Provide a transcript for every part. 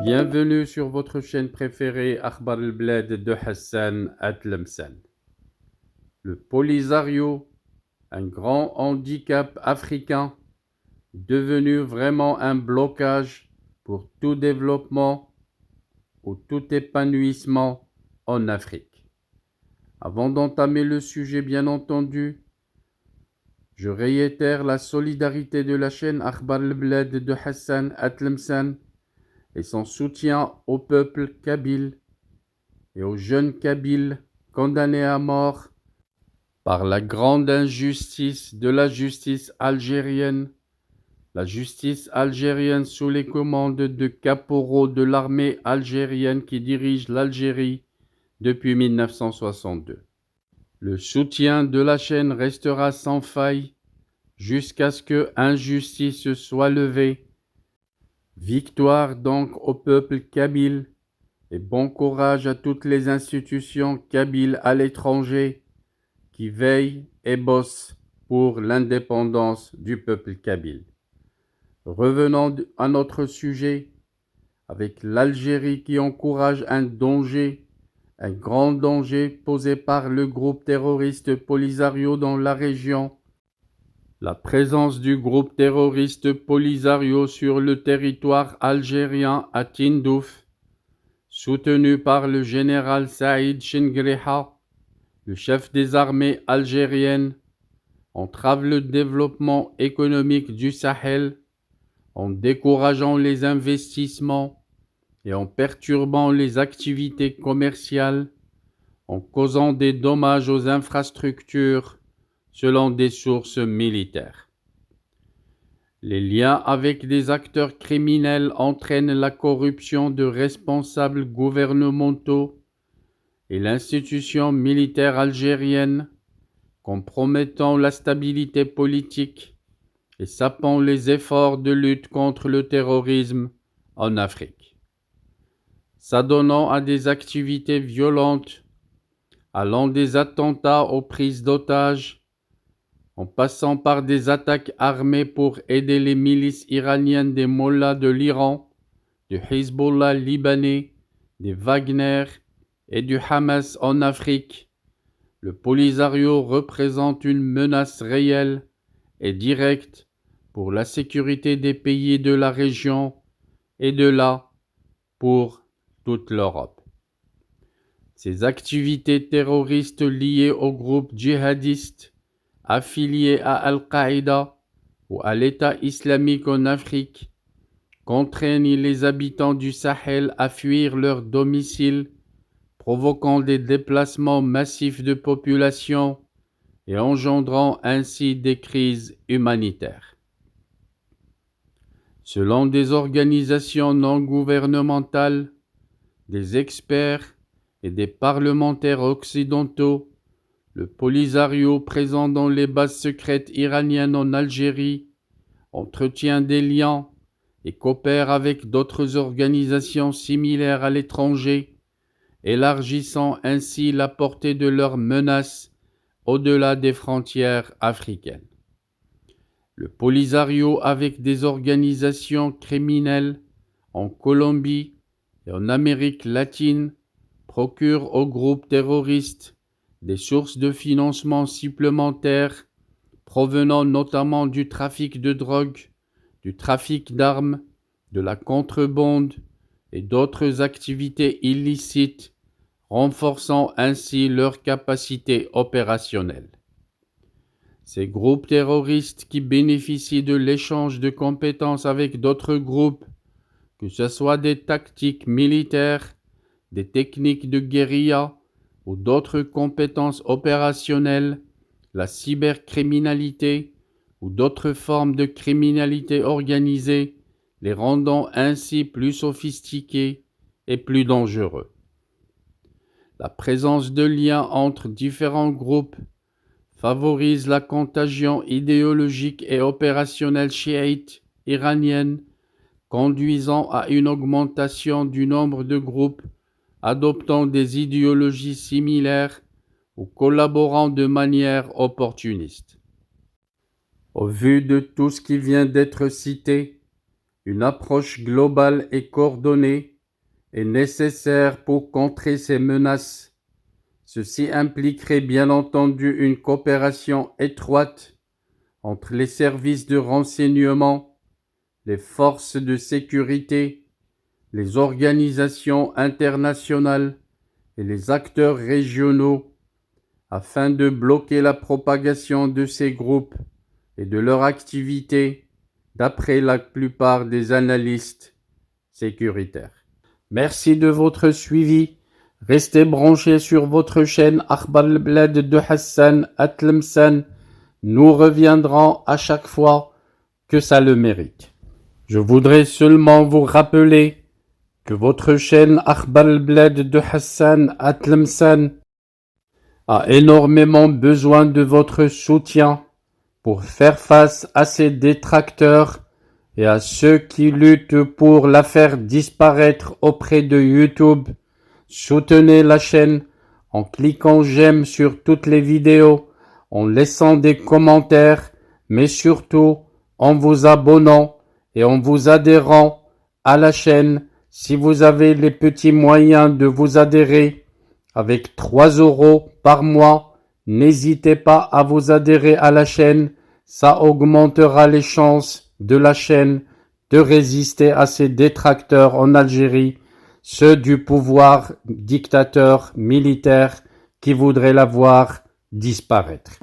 Bienvenue sur votre chaîne préférée Akhbar al-Bled de Hassan Atlemsan. Le Polisario, un grand handicap africain, devenu vraiment un blocage pour tout développement ou tout épanouissement en Afrique. Avant d'entamer le sujet, bien entendu, je réitère la solidarité de la chaîne Akhbar al-Bled de Hassan Atlemsan et son soutien au peuple kabyle et aux jeunes kabyles condamnés à mort par la grande injustice de la justice algérienne sous les commandes de caporaux de l'armée algérienne qui dirige l'Algérie depuis 1962. Le soutien de la chaîne restera sans faille jusqu'à ce que injustice soit levée. Victoire donc au peuple kabyle et bon courage à toutes les institutions kabyles à l'étranger qui veillent et bossent pour l'indépendance du peuple kabyle. Revenons à notre sujet, avec l'Algérie qui encourage un grand danger posé par le groupe terroriste Polisario dans la région. La présence du groupe terroriste Polisario sur le territoire algérien à Tindouf, soutenu par le général Saïd Chengriha, le chef des armées algériennes, entrave le développement économique du Sahel en décourageant les investissements et en perturbant les activités commerciales, en causant des dommages aux infrastructures selon des sources militaires. Les liens avec des acteurs criminels entraînent la corruption de responsables gouvernementaux et l'institution militaire algérienne, compromettant la stabilité politique et sapant les efforts de lutte contre le terrorisme en Afrique. S'adonnant à des activités violentes, allant des attentats aux prises d'otages, en passant par des attaques armées pour aider les milices iraniennes des mollahs de l'Iran, du Hezbollah libanais, des Wagner et du Hamas en Afrique, le Polisario représente une menace réelle et directe pour la sécurité des pays de la région et de là pour toute l'Europe. Ces activités terroristes liées aux groupes djihadistes affiliés à Al-Qaïda ou à l'État islamique en Afrique contraignent les habitants du Sahel à fuir leur domicile, provoquant des déplacements massifs de population et engendrant ainsi des crises humanitaires. Selon des organisations non gouvernementales, des experts et des parlementaires occidentaux, le Polisario présent dans les bases secrètes iraniennes en Algérie entretient des liens et coopère avec d'autres organisations similaires à l'étranger, élargissant ainsi la portée de leurs menaces au-delà des frontières africaines. Le Polisario, avec des organisations criminelles en Colombie et en Amérique latine, procure aux groupes terroristes des sources de financement supplémentaires provenant notamment du trafic de drogue, du trafic d'armes, de la contrebande et d'autres activités illicites, renforçant ainsi leur capacité opérationnelle. Ces groupes terroristes qui bénéficient de l'échange de compétences avec d'autres groupes, que ce soit des tactiques militaires, des techniques de guérilla ou d'autres compétences opérationnelles, la cybercriminalité ou d'autres formes de criminalité organisée, les rendant ainsi plus sophistiqués et plus dangereux. La présence de liens entre différents groupes favorise la contagion idéologique et opérationnelle chiite iranienne, conduisant à une augmentation du nombre de groupes adoptant des idéologies similaires ou collaborant de manière opportuniste. Au vu de tout ce qui vient d'être cité, une approche globale et coordonnée est nécessaire pour contrer ces menaces. Ceci impliquerait bien entendu une coopération étroite entre les services de renseignement, les forces de sécurité, les organisations internationales et les acteurs régionaux afin de bloquer la propagation de ces groupes et de leur activité d'après la plupart des analystes sécuritaires. Merci de votre suivi. Restez branchés sur votre chaîne Akhbar al-Blad de Hassan Atlemsan. Nous reviendrons à chaque fois que ça le mérite. Je voudrais seulement vous rappeler que votre chaîne Akhbar al-Blad de Hassan Atlemsan a énormément besoin de votre soutien pour faire face à ces détracteurs et à ceux qui luttent pour la faire disparaître auprès de YouTube. Soutenez la chaîne en cliquant j'aime sur toutes les vidéos, en laissant des commentaires, mais surtout en vous abonnant et en vous adhérant à la chaîne si vous avez les petits moyens de vous adhérer. Avec 3 € par mois, n'hésitez pas à vous adhérer à la chaîne, ça augmentera les chances de la chaîne de résister à ces détracteurs en Algérie, ceux du pouvoir dictateur militaire qui voudraient la voir disparaître.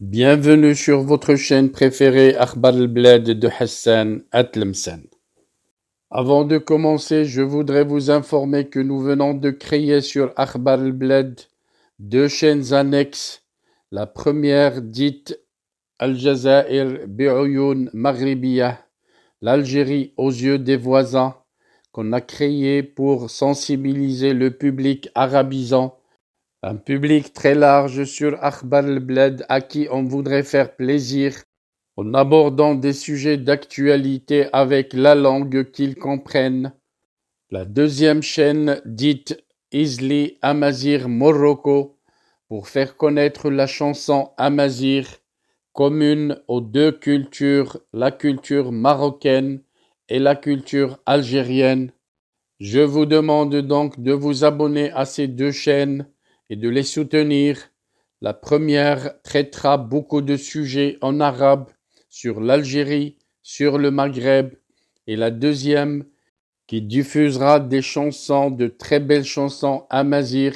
Bienvenue sur votre chaîne préférée Akhbar al-Blad de Hassan Atlemsan. Avant de commencer, je voudrais vous informer que nous venons de créer sur Akhbar al-Blad 2 chaînes annexes. La première dite Al-Jazair bi'Uyun Maghribiyah, l'Algérie aux yeux des voisins, qu'on a créée pour sensibiliser le public arabisant, un public très large sur Akhbar al-Blad à qui on voudrait faire plaisir en abordant des sujets d'actualité avec la langue qu'ils comprennent. La deuxième chaîne dite Izli Amazir Morocco pour faire connaître la chanson Amazir, commune aux 2 cultures, la culture marocaine et la culture algérienne. Je vous demande donc de vous abonner à ces 2 chaînes et de les soutenir. La première traitera beaucoup de sujets en arabe sur l'Algérie, sur le Maghreb, et la deuxième qui diffusera des chansons, de très belles chansons amazigh,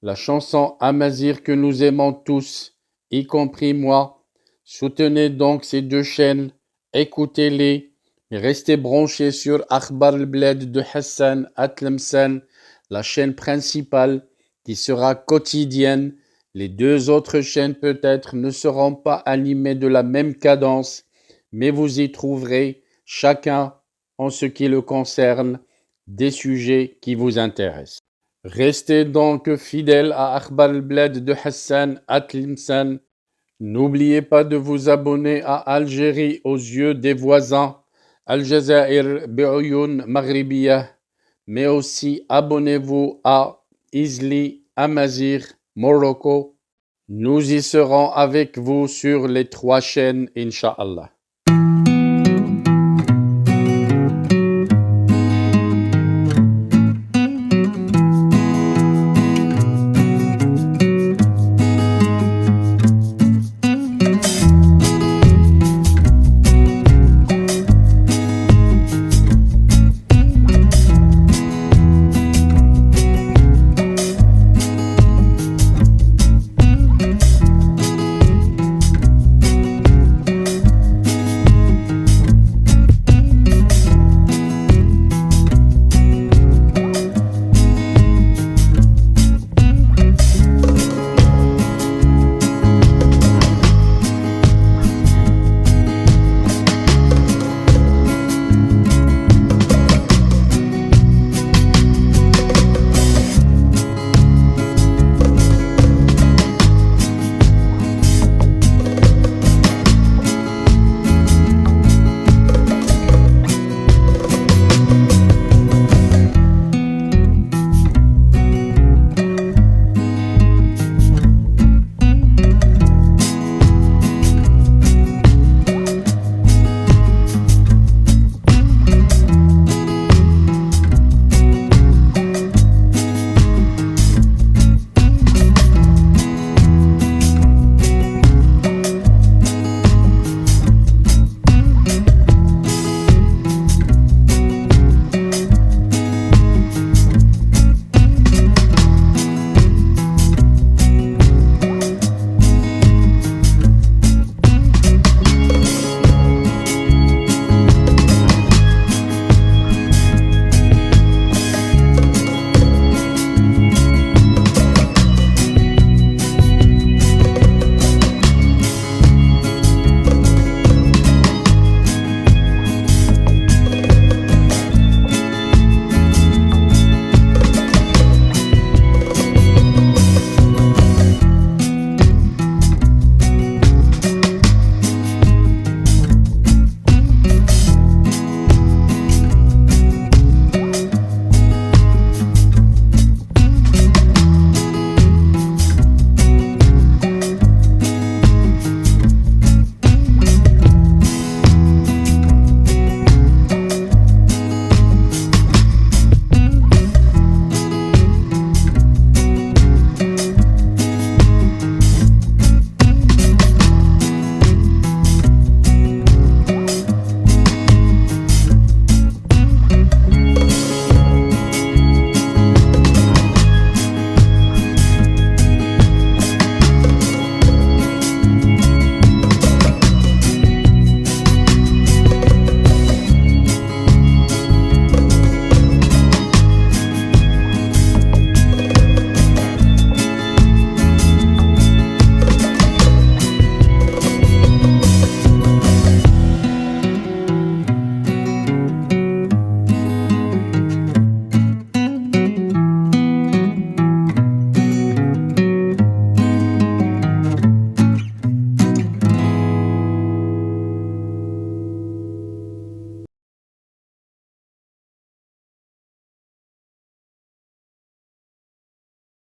la chanson amazigh que nous aimons tous, y compris moi. Soutenez donc ces 2 chaînes, écoutez-les, et restez branchés sur Akhbar al-Blad de Hassan Atlemsan, la chaîne principale qui sera quotidienne. Les 2 autres chaînes peut-être ne seront pas animées de la même cadence, mais vous y trouverez chacun, en ce qui le concerne, des sujets qui vous intéressent. Restez donc fidèles à Akhbar al-Blad de Hassan Atlemsan. N'oubliez pas de vous abonner à Algérie aux yeux des voisins, Al-Jazair bi'Uyun Maghribiyah, mais aussi abonnez-vous à Izli Amazir Morocco. Nous y serons avec vous sur les 3 chaînes, Inch'Allah.